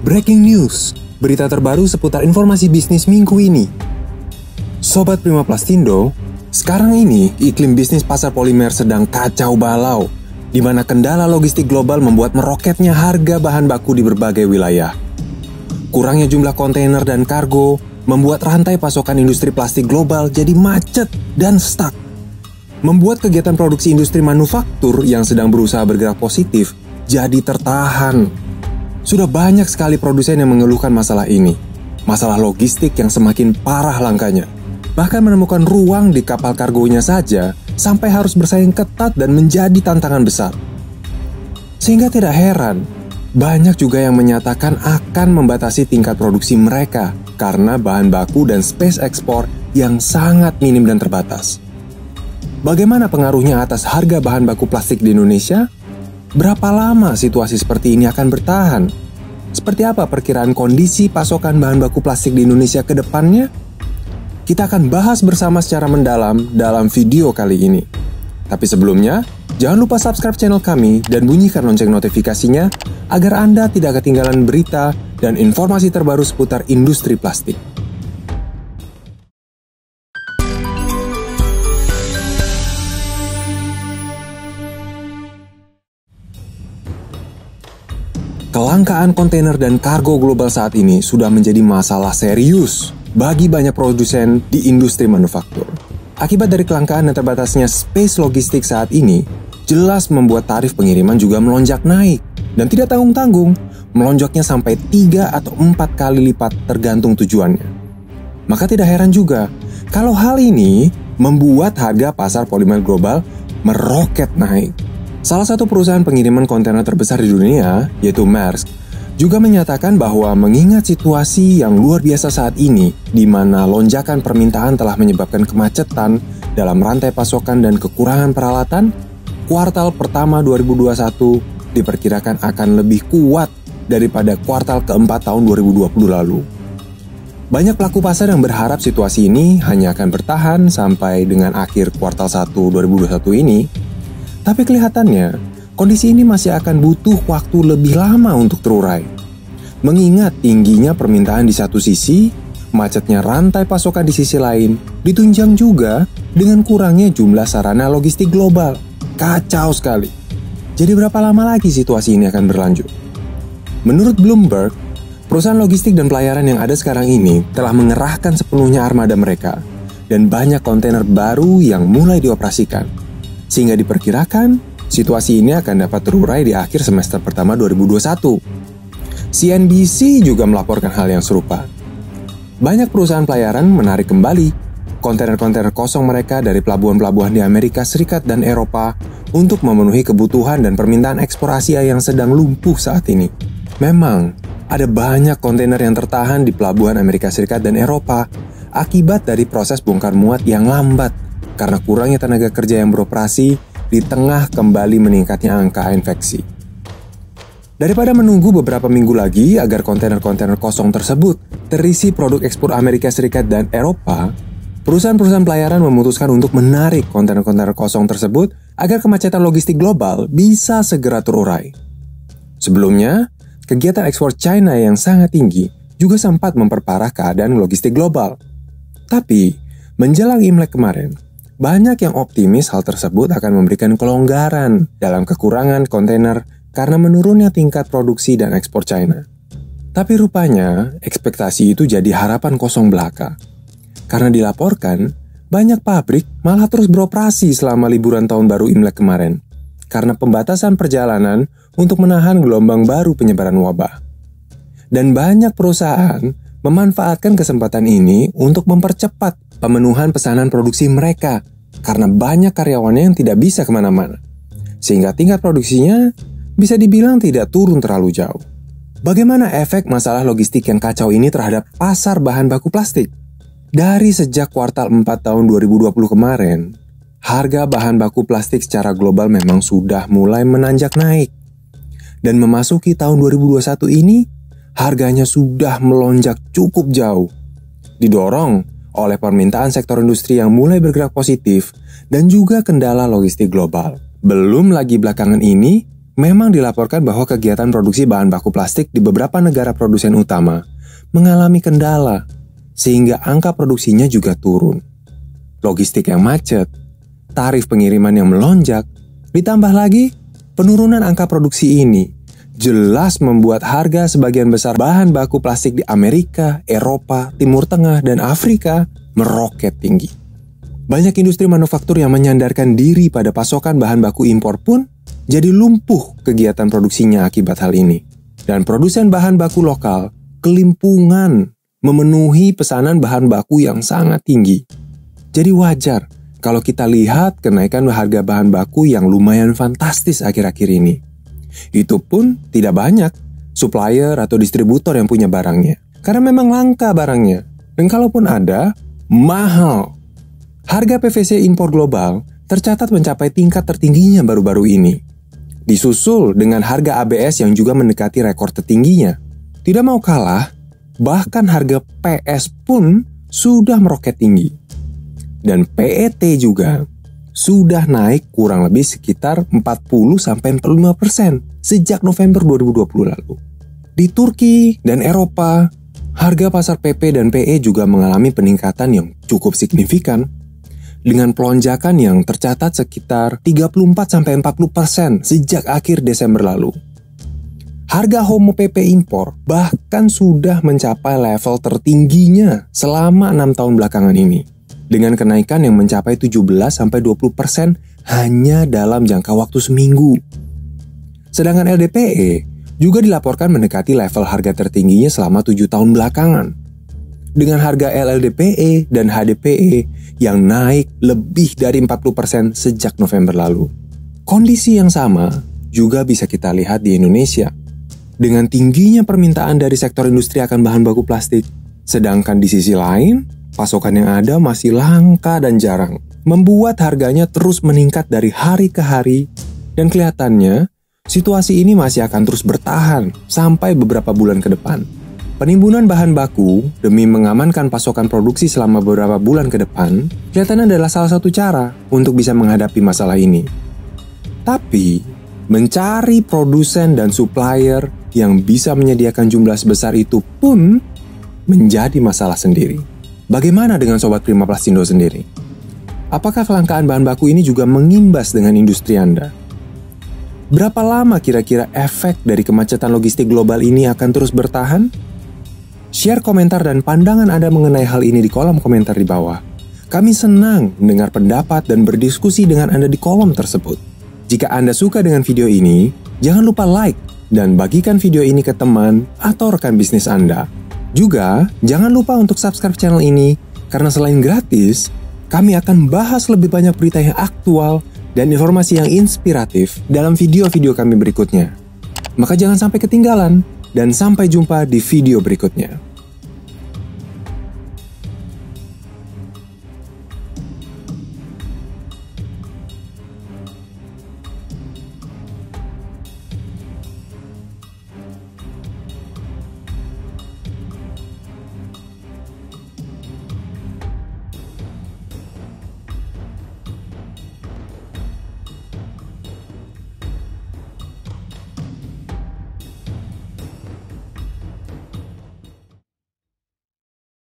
Breaking news, berita terbaru seputar informasi bisnis minggu ini. Sobat Prima Plastindo, sekarang ini iklim bisnis pasar polimer sedang kacau balau, di mana kendala logistik global membuat meroketnya harga bahan baku di berbagai wilayah. Kurangnya jumlah kontainer dan kargo membuat rantai pasokan industri plastik global jadi macet dan stuck. Membuat kegiatan produksi industri manufaktur yang sedang berusaha bergerak positif jadi tertahan. Sudah banyak sekali produsen yang mengeluhkan masalah ini. Masalah logistik yang semakin parah langkanya. Bahkan menemukan ruang di kapal kargonya saja sampai harus bersaing ketat dan menjadi tantangan besar. Sehingga tidak heran, banyak juga yang menyatakan akan membatasi tingkat produksi mereka karena bahan baku dan space ekspor yang sangat minim dan terbatas. Bagaimana pengaruhnya atas harga bahan baku plastik di Indonesia? Berapa lama situasi seperti ini akan bertahan? Seperti apa perkiraan kondisi pasokan bahan baku plastik di Indonesia ke depannya? Kita akan bahas bersama secara mendalam dalam video kali ini. Tapi sebelumnya, jangan lupa subscribe channel kami dan bunyikan lonceng notifikasinya agar Anda tidak ketinggalan berita dan informasi terbaru seputar industri plastik. Kelangkaan kontainer dan kargo global saat ini sudah menjadi masalah serius bagi banyak produsen di industri manufaktur. Akibat dari kelangkaan dan terbatasnya space logistik saat ini, jelas membuat tarif pengiriman juga melonjak naik. Dan tidak tanggung-tanggung, melonjaknya sampai 3 atau 4 kali lipat tergantung tujuannya. Maka tidak heran juga, kalau hal ini membuat harga pasar polimer global meroket naik. Salah satu perusahaan pengiriman kontainer terbesar di dunia, yaitu Maersk, juga menyatakan bahwa mengingat situasi yang luar biasa saat ini, di mana lonjakan permintaan telah menyebabkan kemacetan dalam rantai pasokan dan kekurangan peralatan, kuartal pertama 2021 diperkirakan akan lebih kuat daripada kuartal keempat tahun 2020 lalu. Banyak pelaku pasar yang berharap situasi ini hanya akan bertahan sampai dengan akhir kuartal 1 2021 ini. Tapi kelihatannya, kondisi ini masih akan butuh waktu lebih lama untuk terurai. Mengingat tingginya permintaan di satu sisi, macetnya rantai pasokan di sisi lain, ditunjang juga dengan kurangnya jumlah sarana logistik global. Kacau sekali. Jadi berapa lama lagi situasi ini akan berlanjut? Menurut Bloomberg, perusahaan logistik dan pelayaran yang ada sekarang ini telah mengerahkan sepenuhnya armada mereka, dan banyak kontainer baru yang mulai dioperasikan. Sehingga diperkirakan situasi ini akan dapat terurai di akhir semester pertama 2021. CNBC juga melaporkan hal yang serupa. Banyak perusahaan pelayaran menarik kembali kontainer-kontainer kosong mereka dari pelabuhan-pelabuhan di Amerika Serikat dan Eropa untuk memenuhi kebutuhan dan permintaan ekspor Asia yang sedang lumpuh saat ini. Memang, ada banyak kontainer yang tertahan di pelabuhan Amerika Serikat dan Eropa akibat dari proses bongkar muat yang lambat karena kurangnya tenaga kerja yang beroperasi di tengah kembali meningkatnya angka infeksi. Daripada menunggu beberapa minggu lagi agar kontainer-kontainer kosong tersebut terisi produk ekspor Amerika Serikat dan Eropa, perusahaan-perusahaan pelayaran memutuskan untuk menarik kontainer-kontainer kosong tersebut agar kemacetan logistik global bisa segera terurai. Sebelumnya, kegiatan ekspor China yang sangat tinggi juga sempat memperparah keadaan logistik global. Tapi, menjelang Imlek kemarin, banyak yang optimis hal tersebut akan memberikan kelonggaran dalam kekurangan kontainer karena menurunnya tingkat produksi dan ekspor China. Tapi rupanya, ekspektasi itu jadi harapan kosong belaka. Karena dilaporkan, banyak pabrik malah terus beroperasi selama liburan tahun baru Imlek kemarin, karena pembatasan perjalanan untuk menahan gelombang baru penyebaran wabah. Dan banyak perusahaan memanfaatkan kesempatan ini untuk mempercepat pemenuhan pesanan produksi mereka karena banyak karyawannya yang tidak bisa kemana-mana. Sehingga tingkat produksinya bisa dibilang tidak turun terlalu jauh. Bagaimana efek masalah logistik yang kacau ini terhadap pasar bahan baku plastik? Dari sejak kuartal 4 tahun 2020 kemarin, harga bahan baku plastik secara global memang sudah mulai menanjak naik. Dan memasuki tahun 2021 ini, harganya sudah melonjak cukup jauh. Didorong oleh permintaan sektor industri yang mulai bergerak positif dan juga kendala logistik global. Belum lagi belakangan ini, memang dilaporkan bahwa kegiatan produksi bahan baku plastik di beberapa negara produsen utama mengalami kendala, sehingga angka produksinya juga turun. Logistik yang macet, tarif pengiriman yang melonjak, ditambah lagi penurunan angka produksi ini jelas membuat harga sebagian besar bahan baku plastik di Amerika, Eropa, Timur Tengah, dan Afrika meroket tinggi. Banyak industri manufaktur yang menyandarkan diri pada pasokan bahan baku impor pun jadi lumpuh kegiatan produksinya akibat hal ini. Dan produsen bahan baku lokal kelimpungan memenuhi pesanan bahan baku yang sangat tinggi. Jadi wajar kalau kita lihat kenaikan harga bahan baku yang lumayan fantastis akhir-akhir ini. Itu pun tidak banyak supplier atau distributor yang punya barangnya. Karena memang langka barangnya. Dan kalaupun ada, mahal. Harga PVC impor global tercatat mencapai tingkat tertingginya baru-baru ini. Disusul dengan harga ABS yang juga mendekati rekor tertingginya. Tidak mau kalah, bahkan harga PS pun sudah meroket tinggi. Dan PET juga sudah naik kurang lebih sekitar 40-45% sejak November 2020 lalu. Di Turki dan Eropa, harga pasar PP dan PE juga mengalami peningkatan yang cukup signifikan dengan pelonjakan yang tercatat sekitar 34-40% sejak akhir Desember lalu. Harga Homo PP impor bahkan sudah mencapai level tertingginya selama 6 tahun belakangan ini, dengan kenaikan yang mencapai 17-20% hanya dalam jangka waktu seminggu. Sedangkan LDPE juga dilaporkan mendekati level harga tertingginya selama 7 tahun belakangan, dengan harga LLDPE dan HDPE yang naik lebih dari 40% sejak November lalu. Kondisi yang sama juga bisa kita lihat di Indonesia, dengan tingginya permintaan dari sektor industri akan bahan baku plastik. Sedangkan di sisi lain, pasokan yang ada masih langka dan jarang, membuat harganya terus meningkat dari hari ke hari, dan kelihatannya situasi ini masih akan terus bertahan sampai beberapa bulan ke depan. Penimbunan bahan baku demi mengamankan pasokan produksi selama beberapa bulan ke depan kelihatannya adalah salah satu cara untuk bisa menghadapi masalah ini. Tapi, mencari produsen dan supplier yang bisa menyediakan jumlah sebesar itu pun menjadi masalah sendiri. Bagaimana dengan Sobat Prima Plastindo sendiri? Apakah kelangkaan bahan baku ini juga mengimbas dengan industri Anda? Berapa lama kira-kira efek dari kemacetan logistik global ini akan terus bertahan? Share komentar dan pandangan Anda mengenai hal ini di kolom komentar di bawah. Kami senang mendengar pendapat dan berdiskusi dengan Anda di kolom tersebut. Jika Anda suka dengan video ini, jangan lupa like dan bagikan video ini ke teman atau rekan bisnis Anda. Juga, jangan lupa untuk subscribe channel ini, karena selain gratis, kami akan bahas lebih banyak berita yang aktual dan informasi yang inspiratif dalam video-video kami berikutnya. Maka jangan sampai ketinggalan, dan sampai jumpa di video berikutnya.